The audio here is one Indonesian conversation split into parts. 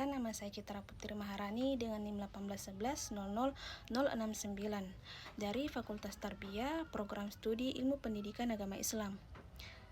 Perkenalkan, nama saya Citra Putri Maharani dengan NIM 181100069 dari Fakultas Tarbiyah, Program Studi Ilmu Pendidikan Agama Islam.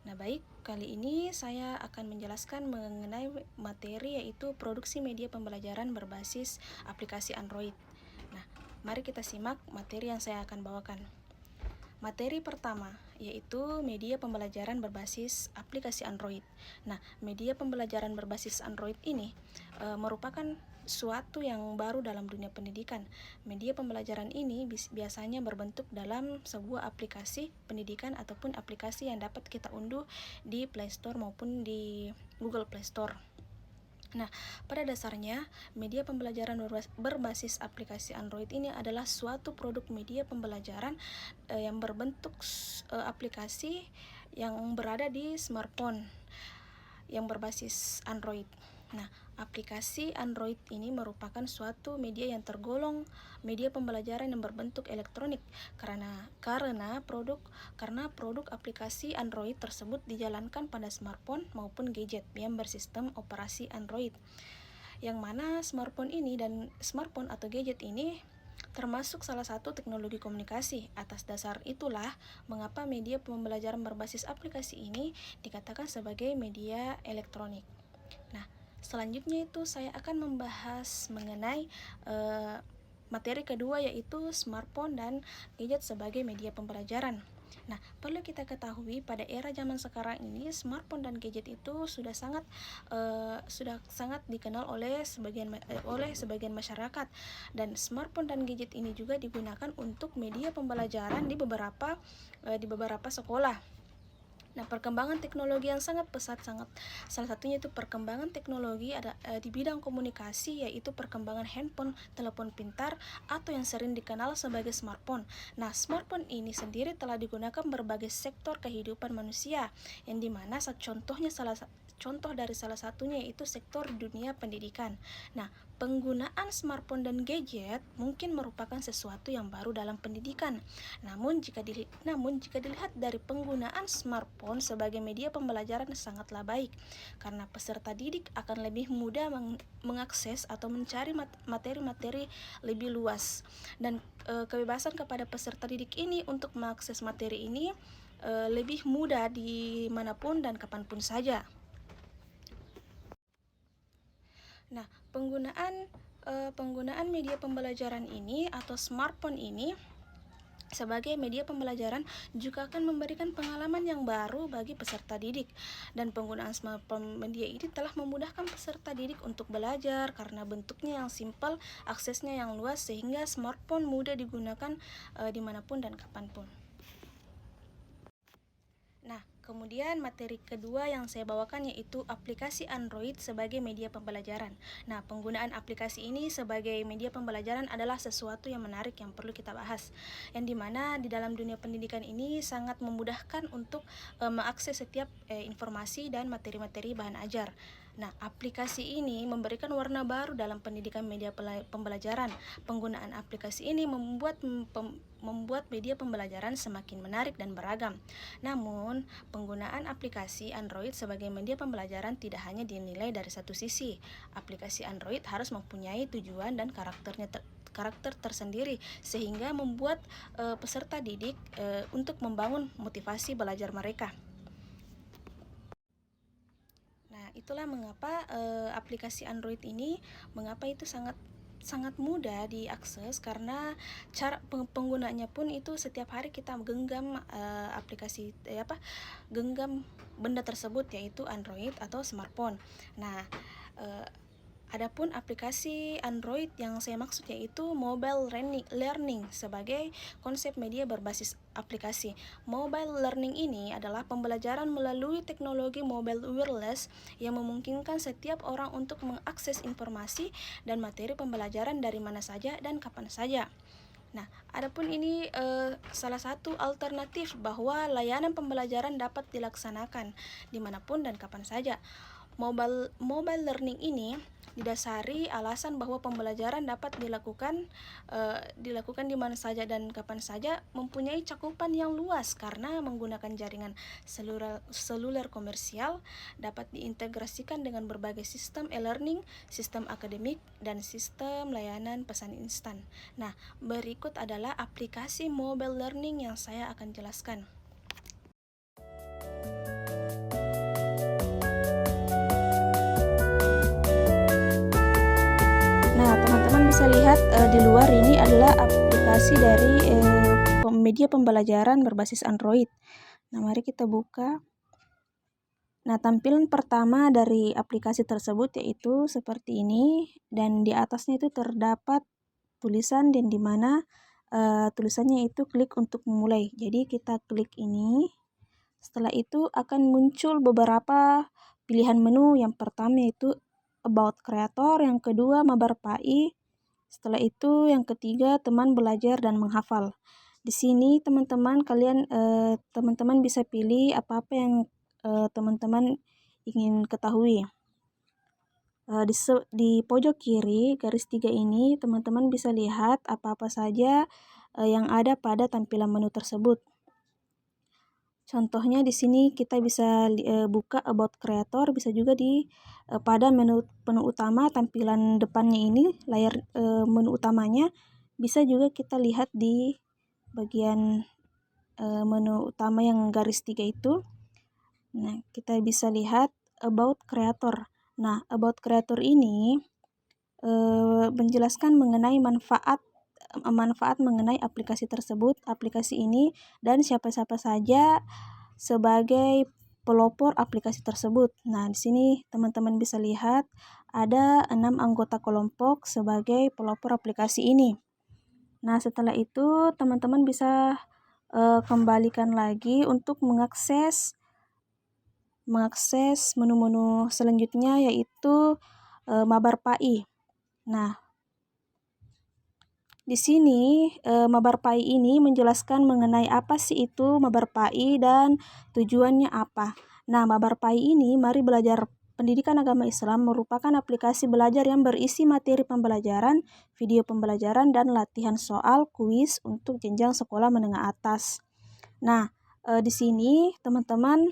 Nah baik, kali ini saya akan menjelaskan mengenai materi yaitu produksi media pembelajaran berbasis aplikasi Android. Nah, mari kita simak materi yang saya akan bawakan. Materi pertama yaitu media pembelajaran berbasis aplikasi Android. Nah, media pembelajaran berbasis Android ini merupakan suatu yang baru dalam dunia pendidikan. Media pembelajaran ini biasanya berbentuk dalam sebuah aplikasi pendidikan ataupun aplikasi yang dapat kita unduh di Play Store maupun di Google Play Store. Nah, pada dasarnya, media pembelajaran berbasis aplikasi Android ini adalah suatu produk media pembelajaran yang berbentuk aplikasi yang berada di smartphone yang berbasis Android. Nah, aplikasi Android ini merupakan suatu media yang tergolong media pembelajaran yang berbentuk elektronik karena produk aplikasi Android tersebut dijalankan pada smartphone maupun gadget yang bersistem operasi Android. Yang mana smartphone atau gadget ini termasuk salah satu teknologi komunikasi. Atas dasar itulah mengapa media pembelajaran berbasis aplikasi ini dikatakan sebagai media elektronik. Nah, selanjutnya itu saya akan membahas mengenai materi kedua yaitu smartphone dan gadget sebagai media pembelajaran. Nah, perlu kita ketahui pada era zaman sekarang ini smartphone dan gadget itu sudah sangat dikenal oleh sebagian masyarakat, dan smartphone dan gadget ini juga digunakan untuk media pembelajaran di beberapa sekolah. Nah, perkembangan teknologi yang sangat pesat, salah satunya itu perkembangan teknologi di bidang komunikasi, yaitu perkembangan handphone, telepon pintar, atau yang sering dikenal sebagai smartphone. Nah, smartphone ini sendiri telah digunakan berbagai sektor kehidupan manusia, yang dimana contoh dari salah satunya yaitu sektor dunia pendidikan. Nah, penggunaan smartphone dan gadget mungkin merupakan sesuatu yang baru dalam pendidikan. Namun jika dilihat dari penggunaan smartphone sebagai media pembelajaran sangatlah baik, karena peserta didik akan lebih mudah mengakses atau mencari materi-materi lebih luas, dan kebebasan kepada peserta didik ini untuk mengakses materi ini lebih mudah dimanapun dan kapanpun saja. Nah, penggunaan media pembelajaran ini atau smartphone ini sebagai media pembelajaran juga akan memberikan pengalaman yang baru bagi peserta didik, dan penggunaan smartphone media ini telah memudahkan peserta didik untuk belajar karena bentuknya yang simpel, aksesnya yang luas, sehingga smartphone mudah digunakan dimanapun dan kapanpun. Nah, kemudian materi kedua yang saya bawakan yaitu aplikasi Android sebagai media pembelajaran. Nah, penggunaan aplikasi ini sebagai media pembelajaran adalah sesuatu yang menarik yang perlu kita bahas, yang dimana di dalam dunia pendidikan ini sangat memudahkan untuk mengakses setiap informasi dan materi-materi bahan ajar. Nah, aplikasi ini memberikan warna baru dalam pendidikan media pembelajaran. Penggunaan aplikasi ini membuat media pembelajaran semakin menarik dan beragam. Namun, penggunaan aplikasi Android sebagai media pembelajaran tidak hanya dinilai dari satu sisi. Aplikasi Android harus mempunyai tujuan dan karakter tersendiri, sehingga membuat peserta didik untuk membangun motivasi belajar mereka. Nah, itulah mengapa aplikasi Android ini itu sangat mudah diakses, karena cara penggunanya pun itu setiap hari kita genggam genggam benda tersebut, yaitu Android atau smartphone. Nah, adapun aplikasi Android yang saya maksud yaitu mobile learning sebagai konsep media berbasis aplikasi. Mobile learning ini adalah pembelajaran melalui teknologi mobile wireless yang memungkinkan setiap orang untuk mengakses informasi dan materi pembelajaran dari mana saja dan kapan saja. Nah, adapun ini salah satu alternatif bahwa layanan pembelajaran dapat dilaksanakan dimanapun dan kapan saja. Mobile learning ini didasari alasan bahwa pembelajaran dapat dilakukan di mana saja dan kapan saja, mempunyai cakupan yang luas karena menggunakan jaringan seluler komersial, dapat diintegrasikan dengan berbagai sistem e-learning, sistem akademik, dan sistem layanan pesan instan. Nah, berikut adalah aplikasi mobile learning yang saya akan jelaskan. Nah, teman-teman bisa lihat di luar ini adalah aplikasi dari media pembelajaran berbasis Android. Nah, mari kita buka. Nah, tampilan pertama dari aplikasi tersebut yaitu seperti ini, dan di atasnya itu terdapat tulisan dan di mana tulisannya itu klik untuk memulai. Jadi kita klik ini. Setelah itu akan muncul beberapa pilihan menu. Yang pertama yaitu About Creator, yang kedua Mabarpai, setelah itu yang ketiga teman belajar dan menghafal. Di sini teman-teman teman-teman bisa pilih apa-apa yang teman-teman ingin ketahui. Di pojok kiri garis 3 ini teman-teman bisa lihat apa-apa saja yang ada pada tampilan menu tersebut. Contohnya di sini kita bisa buka About Creator, bisa juga pada menu utama tampilan depannya ini, layar menu utamanya, bisa juga kita lihat di bagian menu utama yang garis 3 itu. Nah, kita bisa lihat About Creator. Nah, About Creator ini menjelaskan mengenai manfaat mengenai aplikasi tersebut, aplikasi ini, dan siapa-siapa saja sebagai pelopor aplikasi tersebut. Nah, di sini teman-teman bisa lihat ada 6 anggota kelompok sebagai pelopor aplikasi ini. Nah, setelah itu teman-teman bisa kembalikan lagi untuk mengakses menu-menu selanjutnya yaitu Mabarpai. Nah, di sini Mabarpai ini menjelaskan mengenai apa sih itu Mabarpai dan tujuannya apa. Nah, Mabarpai ini Mari Belajar Pendidikan Agama Islam merupakan aplikasi belajar yang berisi materi pembelajaran, video pembelajaran, dan latihan soal kuis untuk jenjang sekolah menengah atas. Nah, di sini teman-teman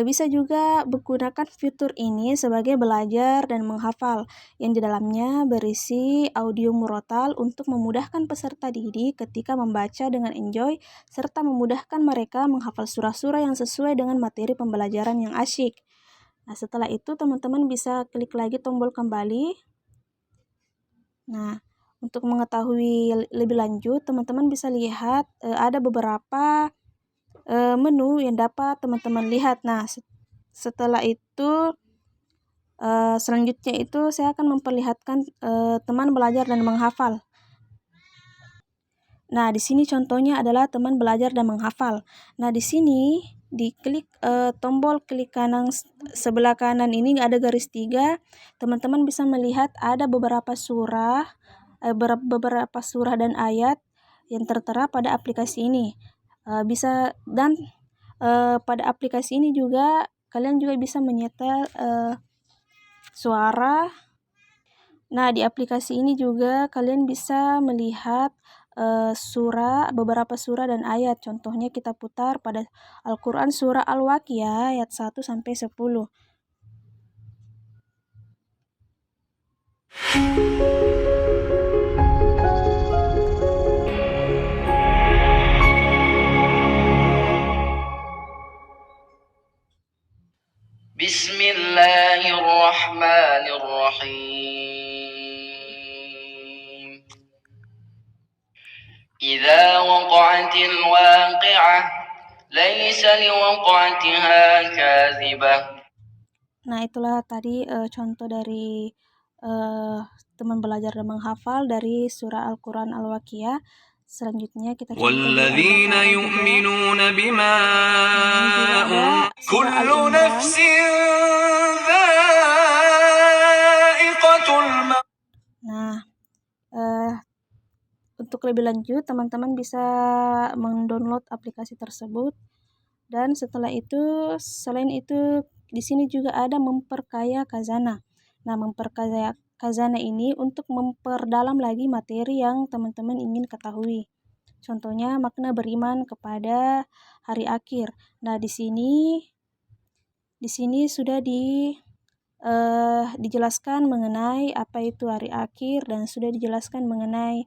bisa juga menggunakan fitur ini sebagai belajar dan menghafal, yang di dalamnya berisi audio murotal untuk memudahkan peserta didik ketika membaca dengan enjoy, serta memudahkan mereka menghafal surah-surah yang sesuai dengan materi pembelajaran yang asyik. Nah, setelah itu teman-teman bisa klik lagi tombol kembali. Nah, untuk mengetahui lebih lanjut, teman-teman bisa lihat ada beberapa menu yang dapat teman-teman lihat. Nah, setelah itu selanjutnya itu saya akan memperlihatkan teman belajar dan menghafal. Nah, di sini contohnya adalah teman belajar dan menghafal. Nah, di sini diklik tombol klik kanan sebelah kanan ini ada garis 3. Teman-teman bisa melihat ada beberapa surah dan ayat yang tertera pada aplikasi ini. Pada aplikasi ini juga kalian juga bisa menyetel suara. Nah, di aplikasi ini juga kalian bisa melihat beberapa surah dan ayat. Contohnya kita putar pada Al-Quran surah Al-Waqiah ayat 1 sampai 10. Bismillahirrahmanirrahim. Idza waqa'atil waqi'ah laisa liwaqa'atiha kadzibah. Nah, itulah tadi contoh dari teman belajar dan menghafal dari surah Al-Quran Al-Waqiah. Selanjutnya kita contoh وَالَّذِينَ يُؤْمِنُونَ بِمَا كُلُّ نَفْسٍ ذَائِقَةُ الْمَوْتِ. Nah, untuk lebih lanjut teman-teman bisa mendownload aplikasi tersebut. Dan setelah itu, selain itu di sini juga ada memperkaya khazanah. Nah, memperkaya Khazanah ini untuk memperdalam lagi materi yang teman-teman ingin ketahui. Contohnya makna beriman kepada hari akhir. Nah, di sini sudah dijelaskan mengenai apa itu hari akhir dan sudah dijelaskan mengenai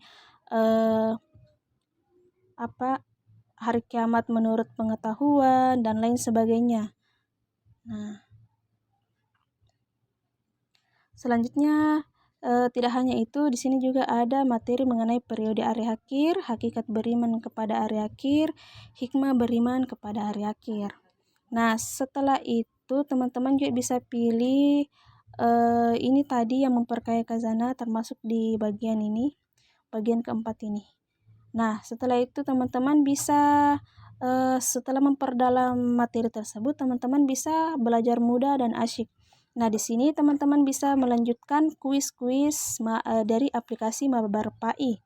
hari kiamat menurut pengetahuan dan lain sebagainya. Nah, selanjutnya tidak hanya itu, di sini juga ada materi mengenai periode hari akhir, hakikat beriman kepada hari akhir, hikmah beriman kepada hari akhir. Nah, setelah itu teman-teman juga bisa pilih ini tadi yang memperkaya khazanah termasuk di bagian ini, bagian keempat ini. Nah, setelah itu teman-teman bisa setelah memperdalam materi tersebut, teman-teman bisa belajar mudah dan asyik. Nah, di sini teman-teman bisa melanjutkan kuis-kuis dari aplikasi Mabar PAI.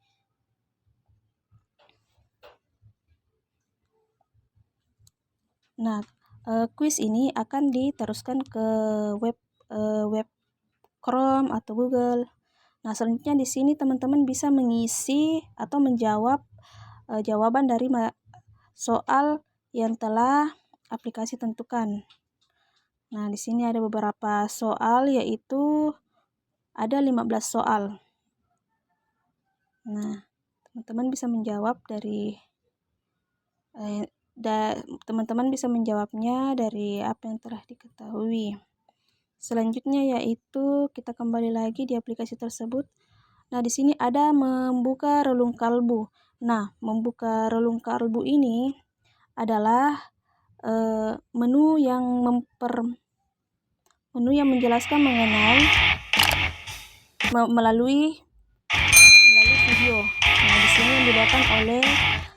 Nah, kuis ini akan diteruskan ke web Chrome atau Google. Nah, selanjutnya di sini teman-teman bisa mengisi atau menjawab jawaban dari soal yang telah aplikasi tentukan. Nah, di sini ada beberapa soal, yaitu ada 15 soal. Nah, teman-teman bisa menjawab teman-teman bisa menjawabnya dari apa yang telah diketahui. Selanjutnya yaitu kita kembali lagi di aplikasi tersebut. Nah, di sini ada membuka relung kalbu. Nah, membuka relung kalbu ini adalah menu yang menjelaskan mengenai melalui video. Nah, di sini yang dibawakan oleh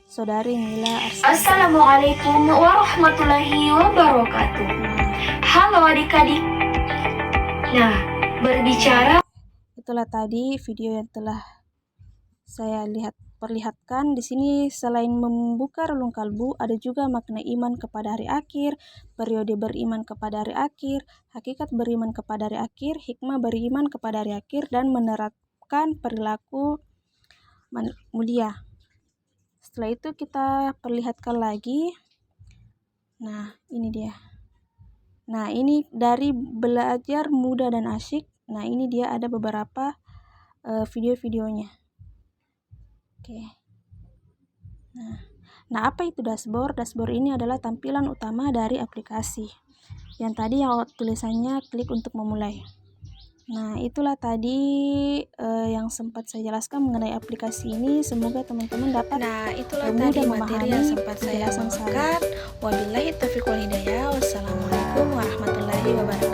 Saudari Mila Arslan. Assalamualaikum warahmatullahi wabarakatuh. Halo adik-adik. Nah, berbicara. Itulah tadi video yang telah saya perlihatkan. Di sini selain membuka relung kalbu, ada juga makna iman kepada hari akhir, periode beriman kepada hari akhir, hakikat beriman kepada hari akhir, hikmah beriman kepada hari akhir, dan menerapkan perilaku mulia. Setelah itu kita perlihatkan lagi. Nah, ini dia. Nah, ini dari belajar mudah dan asyik. Nah, ini dia ada beberapa video-videonya. Oke. Nah, apa itu dashboard? Dashboard ini adalah tampilan utama dari aplikasi. Yang tadi yang tulisannya klik untuk memulai. Nah, itulah tadi yang sempat saya jelaskan mengenai aplikasi ini. Semoga teman-teman dapat mudah memahami yang sempat saya penjelasan saya. sampaikan. Wabillahi taufiq wal hidayah. Wassalamualaikum warahmatullahi wabarakatuh.